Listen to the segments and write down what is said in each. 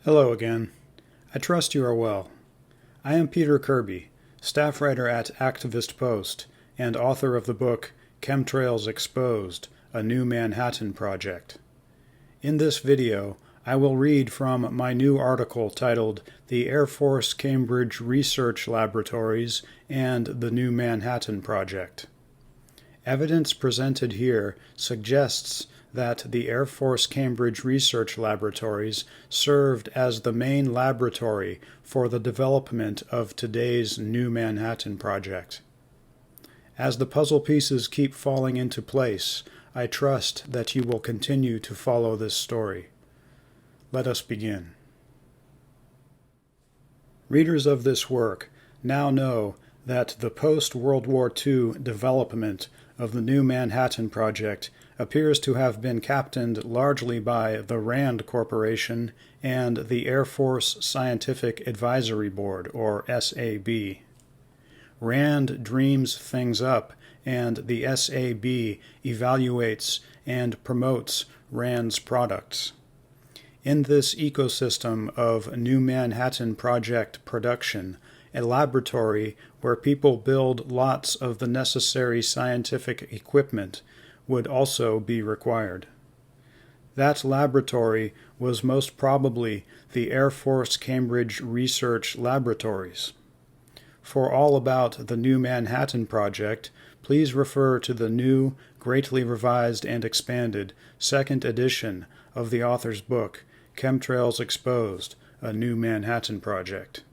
Hello again. I trust you are well. I am Peter Kirby, staff writer at Activist Post and author of the book Chemtrails Exposed, a New Manhattan Project. In this video, I will read from my new article titled The Air Force Cambridge Research Laboratories and the New Manhattan Project. Evidence presented here suggests that the Air Force Cambridge Research Laboratories served as the main laboratory for the development of today's New Manhattan Project. As the puzzle pieces keep falling into place, I trust that you will continue to follow this story. Let us begin. Readers of this work now know that the post-World War II development of the New Manhattan Project appears to have been captained largely by the RAND Corporation and the Air Force Scientific Advisory Board, or SAB. RAND dreams things up, and the SAB evaluates and promotes RAND's products. In this ecosystem of New Manhattan Project production, a laboratory where people build lots of the necessary scientific equipment would also be required. That laboratory was most probably the Air Force Cambridge Research Laboratories. For all about the New Manhattan Project, please refer to the new, greatly revised and expanded second edition of the author's book, Chemtrails Exposed, a New Manhattan Project.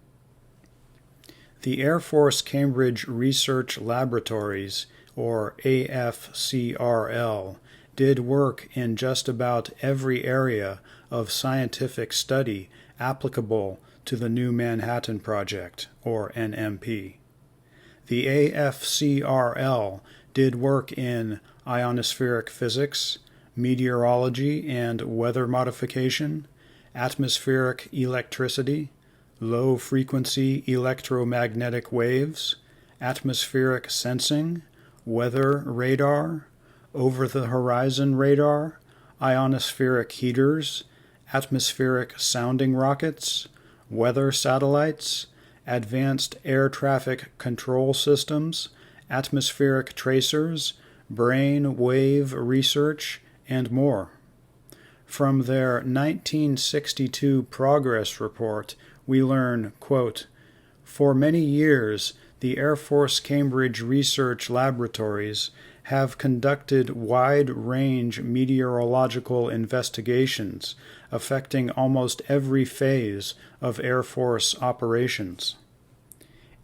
The Air Force Cambridge Research Laboratories, or AFCRL, did work in just about every area of scientific study applicable to the New Manhattan Project, or NMP. The AFCRL did work in ionospheric physics, meteorology and weather modification, atmospheric electricity, low-frequency electromagnetic waves, atmospheric sensing, weather radar, over-the-horizon radar, ionospheric heaters, atmospheric sounding rockets, weather satellites, advanced air traffic control systems, atmospheric tracers, brain wave research, and more. From their 1962 progress report, we learn, quote, "For many years, the Air Force Cambridge Research Laboratories have conducted wide-range meteorological investigations affecting almost every phase of Air Force operations.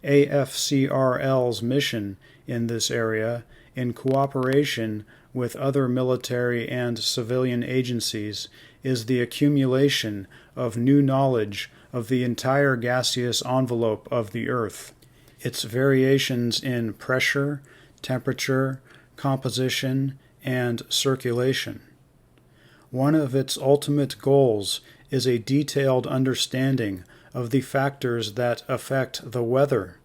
AFCRL's mission in this area, in cooperation with other military and civilian agencies, is the accumulation of new knowledge of the entire gaseous envelope of the Earth, its variations in pressure, temperature, composition, and circulation. One of its ultimate goals is a detailed understanding of the factors that affect the weather,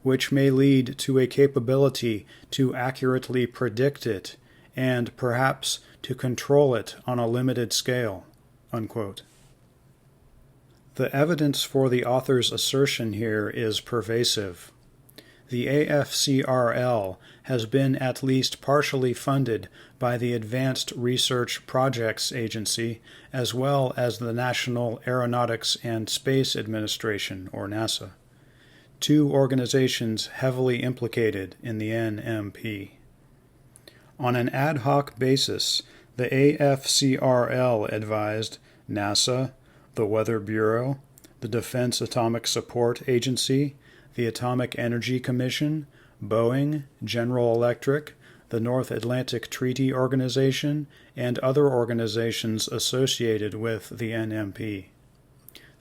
which may lead to a capability to accurately predict it and perhaps to control it on a limited scale." Unquote. The evidence for the author's assertion here is pervasive. The AFCRL has been at least partially funded by the Advanced Research Projects Agency as well as the National Aeronautics and Space Administration, or NASA, two organizations heavily implicated in the NMP. On an ad hoc basis, the AFCRL advised NASA, the Weather Bureau, the Defense Atomic Support Agency, the Atomic Energy Commission, Boeing, General Electric, the North Atlantic Treaty Organization, and other organizations associated with the NMP.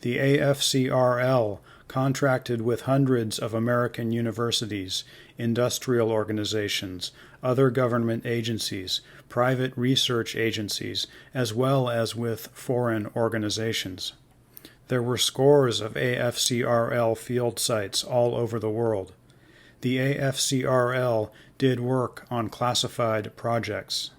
The AFCRL contracted with hundreds of American universities, industrial organizations, other government agencies, private research agencies, as well as with foreign organizations. There were scores of AFCRL field sites all over the world. The AFCRL did work on classified projects.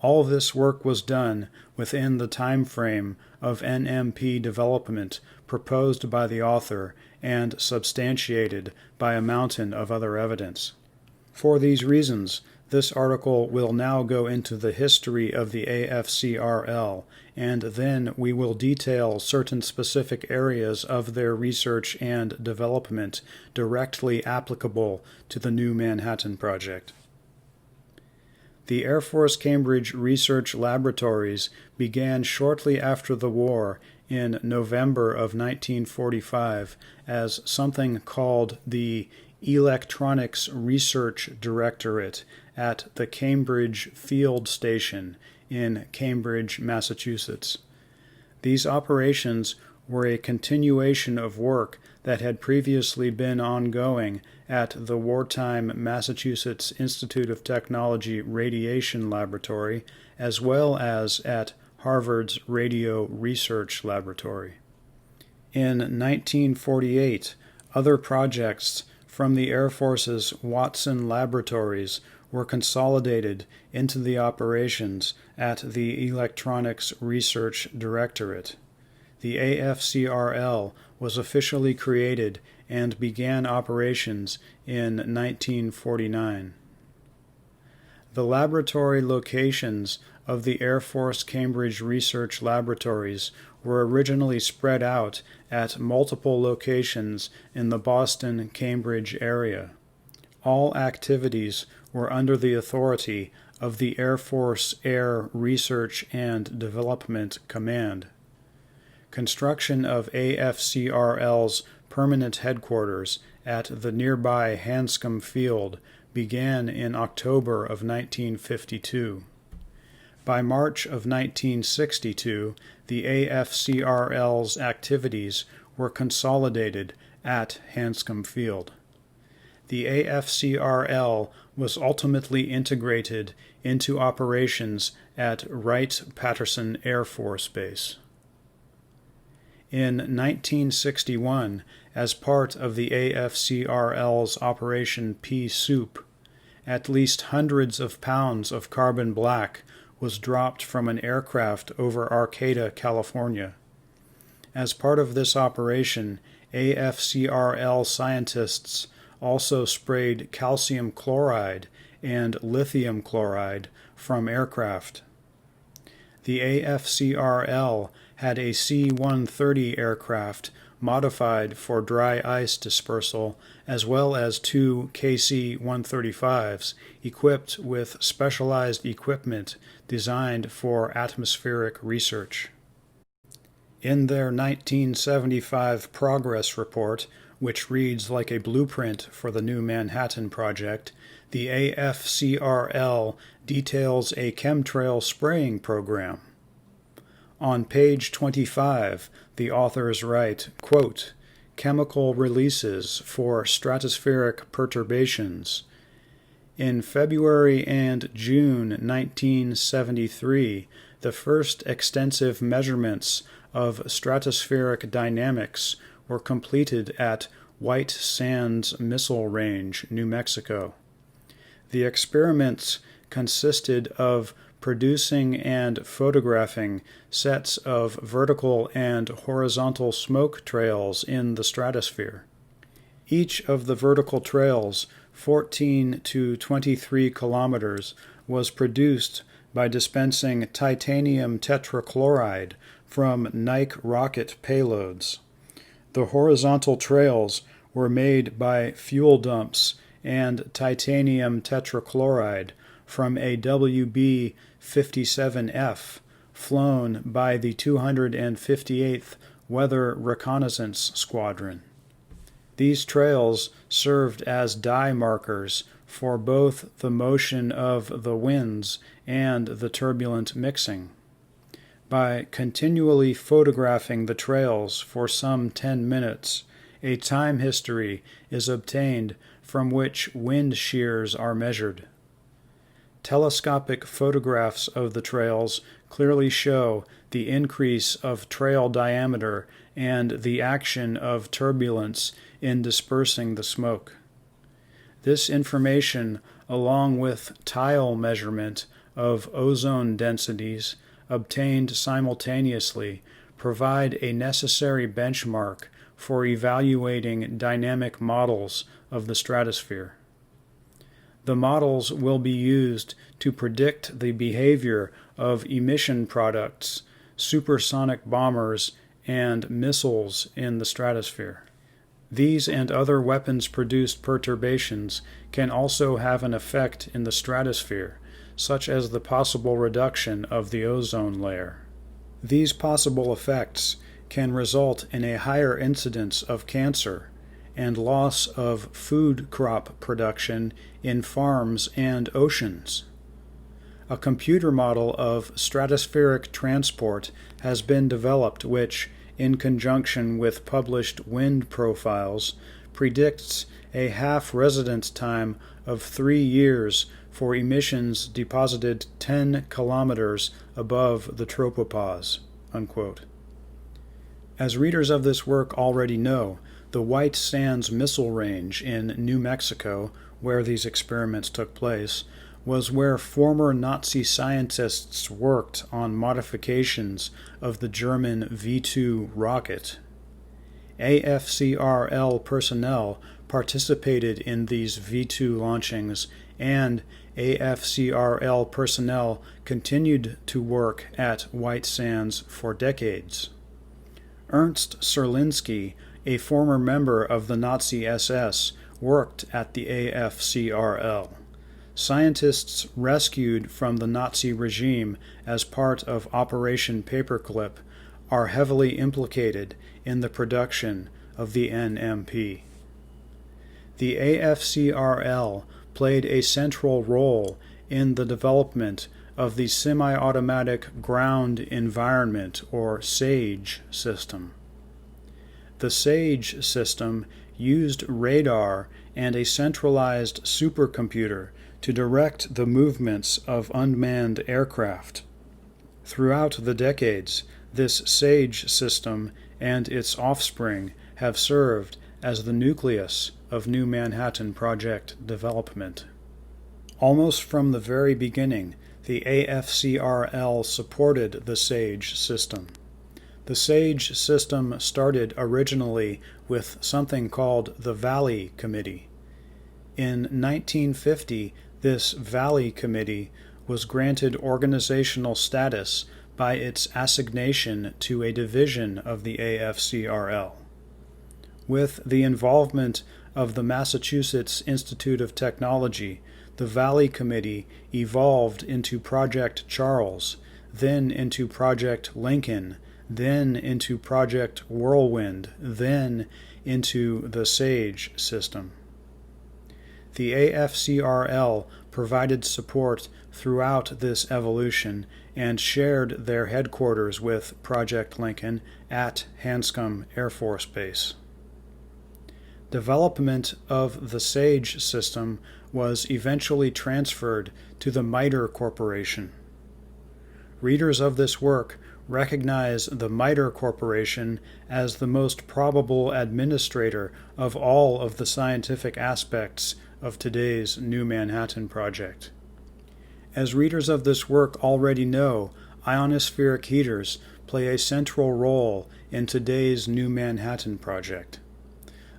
All this work was done within the time frame of NMP development proposed by the author and substantiated by a mountain of other evidence. For these reasons, this article will now go into the history of the AFCRL, and then we will detail certain specific areas of their research and development directly applicable to the New Manhattan Project. The Air Force Cambridge Research Laboratories began shortly after the war in November of 1945 as something called the Electronics Research Directorate at the Cambridge Field Station in Cambridge, Massachusetts. These operations were a continuation of work that had previously been ongoing at the wartime Massachusetts Institute of Technology Radiation Laboratory, as well as at Harvard's Radio Research Laboratory. In 1948, other projects from the Air Force's Watson Laboratories were consolidated into the operations at the Electronics Research Directorate. The AFCRL was officially created and began operations in 1949. The laboratory locations of the Air Force Cambridge Research Laboratories were originally spread out at multiple locations in the Boston-Cambridge area. All activities were under the authority of the Air Force Air Research and Development Command. Construction of AFCRL's permanent headquarters at the nearby Hanscom Field began in October of 1952. By March of 1962, the AFCRL's activities were consolidated at Hanscom Field. The AFCRL was ultimately integrated into operations at Wright-Patterson Air Force Base. In 1961, as part of the AFCRL's Operation Pea Soup, at least hundreds of pounds of carbon black was dropped from an aircraft over Arcata, California. As part of this operation, AFCRL scientists also sprayed calcium chloride and lithium chloride from aircraft. The AFCRL had a C-130 aircraft modified for dry ice dispersal, as well as two KC-135s equipped with specialized equipment designed for atmospheric research. In their 1975 progress report, which reads like a blueprint for the New Manhattan Project, the AFCRL details a chemtrail spraying program. On page 25, the authors write, quote, "Chemical releases for stratospheric perturbations. In February and June 1973, the first extensive measurements of stratospheric dynamics were completed at White Sands Missile Range, New Mexico. The experiments consisted of producing and photographing sets of vertical and horizontal smoke trails in the stratosphere. Each of the vertical trails, 14 to 23 kilometers, was produced by dispensing titanium tetrachloride from Nike rocket payloads. The horizontal trails were made by fuel dumps and titanium tetrachloride from a WB-57F flown by the 258th Weather Reconnaissance Squadron. These trails served as dye markers for both the motion of the winds and the turbulent mixing. By continually photographing the trails for some 10 minutes, a time history is obtained from which wind shears are measured. Telescopic photographs of the trails clearly show the increase of trail diameter and the action of turbulence in dispersing the smoke. This information, along with tile measurement of ozone densities obtained simultaneously provide a necessary benchmark for evaluating dynamic models of the stratosphere. The models will be used to predict the behavior of emission products, supersonic bombers, and missiles in the stratosphere. These and other weapons-produced perturbations can also have an effect in the stratosphere, such as the possible reduction of the ozone layer. These possible effects can result in a higher incidence of cancer and loss of food crop production in farms and oceans. A computer model of stratospheric transport has been developed which, in conjunction with published wind profiles, predicts a half-residence time of 3 years for emissions deposited 10 kilometers above the tropopause." Unquote. As readers of this work already know, the White Sands Missile Range in New Mexico, where these experiments took place, was where former Nazi scientists worked on modifications of the German V-2 rocket. AFCRL personnel participated in these V-2 launchings, and AFCRL personnel continued to work at White Sands for decades. Ernst Serlinsky, a former member of the Nazi SS, worked at the AFCRL. Scientists rescued from the Nazi regime as part of Operation Paperclip are heavily implicated in the production of the NMP. The AFCRL played a central role in the development of the Semi-Automatic Ground Environment, or SAGE, system. The SAGE system used radar and a centralized supercomputer to direct the movements of unmanned aircraft. Throughout the decades, this SAGE system and its offspring have served as the nucleus of New Manhattan Project development. Almost from the very beginning, the AFCRL supported the SAGE system. The SAGE system started originally with something called the Valley Committee. In 1950, this Valley Committee was granted organizational status by its assignation to a division of the AFCRL. With the involvement of the Massachusetts Institute of Technology, the Valley Committee evolved into Project Charles, then into Project Lincoln, then into Project Whirlwind, then into the SAGE system. The AFCRL provided support throughout this evolution and shared their headquarters with Project Lincoln at Hanscom Air Force Base. Development of the SAGE system was eventually transferred to the MITRE Corporation. Readers of this work recognize the MITRE Corporation as the most probable administrator of all of the scientific aspects of today's New Manhattan Project. As readers of this work already know, ionospheric heaters play a central role in today's New Manhattan Project.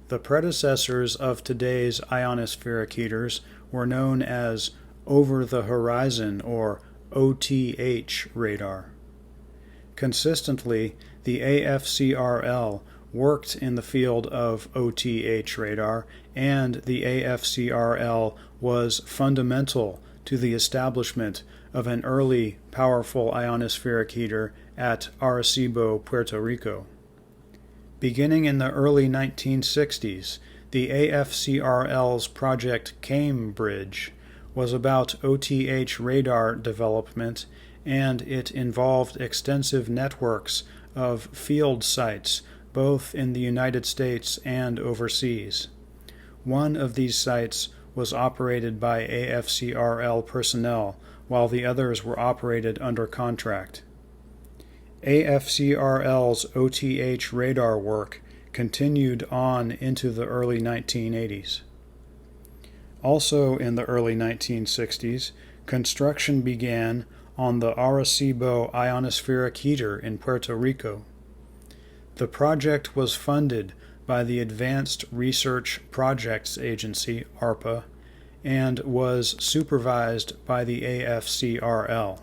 The predecessors of today's ionospheric heaters were known as Over-the-Horizon or OTH Radar. Consistently, the AFCRL worked in the field of OTH radar, and the AFCRL was fundamental to the establishment of an early, powerful ionospheric heater at Arecibo, Puerto Rico. Beginning in the early 1960s, the AFCRL's Project Cambridge was about OTH radar development, and it involved extensive networks of field sites both in the United States and overseas. One of these sites was operated by AFCRL personnel, while the others were operated under contract. AFCRL's OTH radar work continued on into the early 1980s. Also in the early 1960s, Construction began on the Arecibo Ionospheric Heater in Puerto Rico. The project was funded by the Advanced Research Projects Agency, ARPA, and was supervised by the AFCRL.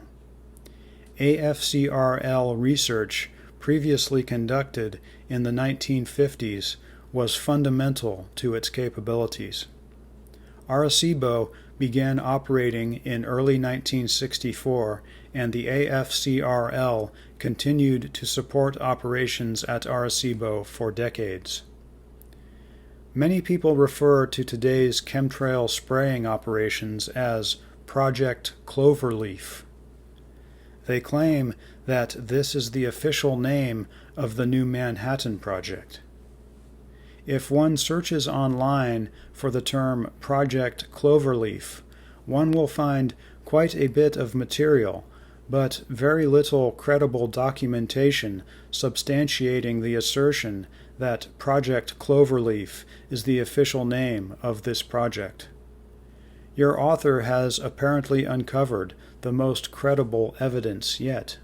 AFCRL research previously conducted in the 1950s was fundamental to its capabilities. Arecibo began operating in early 1964, and the AFCRL continued to support operations at Arecibo for decades. Many people refer to today's chemtrail spraying operations as Project Cloverleaf. They claim that this is the official name of the new Manhattan Project. If one searches online for the term Project Cloverleaf, one will find quite a bit of material, but very little credible documentation substantiating the assertion that Project Cloverleaf is the official name of this project. Your author has apparently uncovered the most credible evidence yet.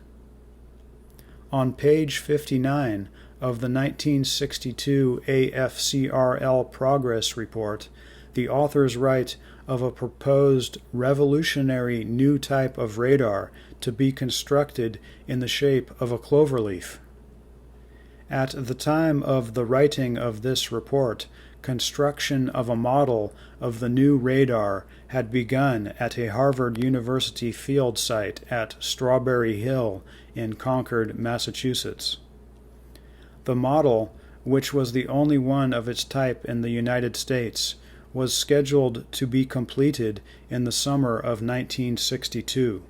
On page 59 of the 1962 AFCRL Progress Report, the authors write of a proposed revolutionary new type of radar to be constructed in the shape of a cloverleaf. At the time of the writing of this report, construction of a model of the new radar had begun at a Harvard University field site at Strawberry Hill in Concord, Massachusetts. The model, which was the only one of its type in the United States, was scheduled to be completed in the summer of 1962.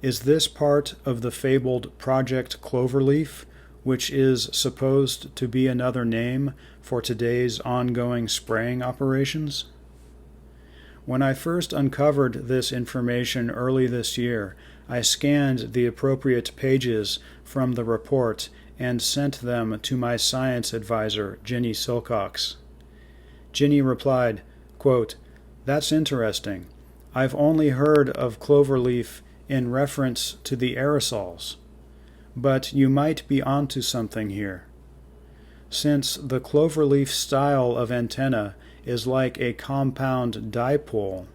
Is this part of the fabled Project Cloverleaf, which is supposed to be another name for today's ongoing spraying operations? When I first uncovered this information early this year, I scanned the appropriate pages from the report and sent them to my science advisor, Ginny Silcox. Ginny replied, quote, "That's interesting. I've only heard of cloverleaf in reference to the aerosols. But you might be onto something here. Since the cloverleaf style of antenna is like a compound dipole,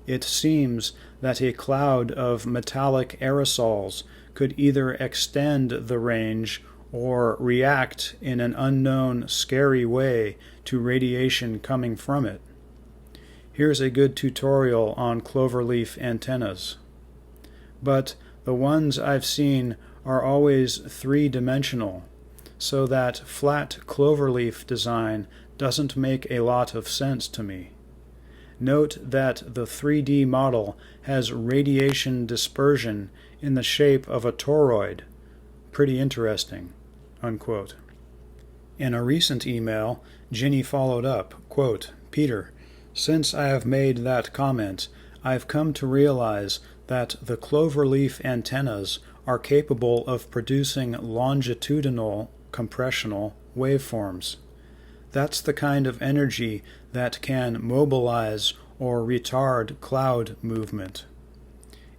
it seems that a cloud of metallic aerosols could either extend the range or react in an unknown, scary way to radiation coming from it. Here's a good tutorial on cloverleaf antennas. But the ones I've seen are always three-dimensional, so that flat cloverleaf design doesn't make a lot of sense to me. Note that the 3D model has radiation dispersion in the shape of a toroid. Pretty interesting." Unquote. In a recent email, Ginny followed up, quote, "Peter, since I have made that comment, I've come to realize that the cloverleaf antennas are capable of producing longitudinal compressional waveforms. That's the kind of energy that can mobilize or retard cloud movement.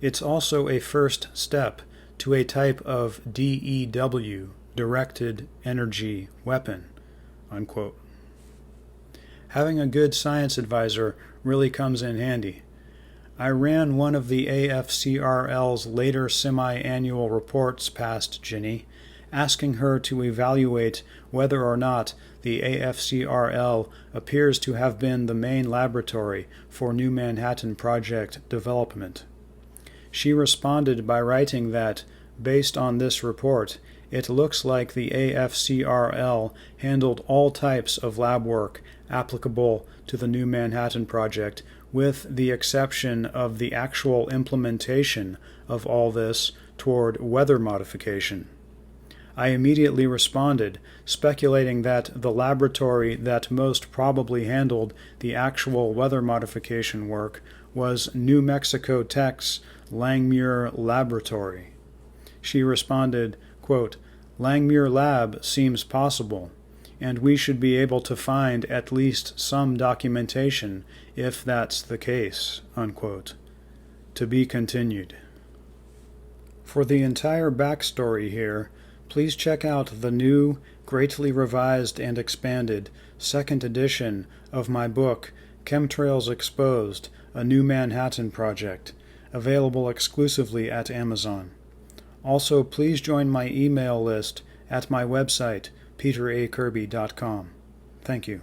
It's also a first step to a type of DEW, directed energy weapon." Unquote. Having a good science advisor really comes in handy. I ran one of the AFCRL's later semi-annual reports past Ginny, asking her to evaluate whether or not the AFCRL appears to have been the main laboratory for New Manhattan Project development. She responded by writing that, based on this report, it looks like the AFCRL handled all types of lab work applicable to the New Manhattan Project, with the exception of the actual implementation of all this toward weather modification. I immediately responded, speculating that the laboratory that most probably handled the actual weather modification work was New Mexico Tech's Langmuir Laboratory. She responded, quote, "Langmuir Lab seems possible, and we should be able to find at least some documentation if that's the case." Unquote. to be continued. For the entire backstory here, please check out the new, greatly revised and expanded second edition of my book, Chemtrails Exposed, A New Manhattan Project, available exclusively at Amazon. Also, please join my email list at my website, peteracirby.com. Thank you.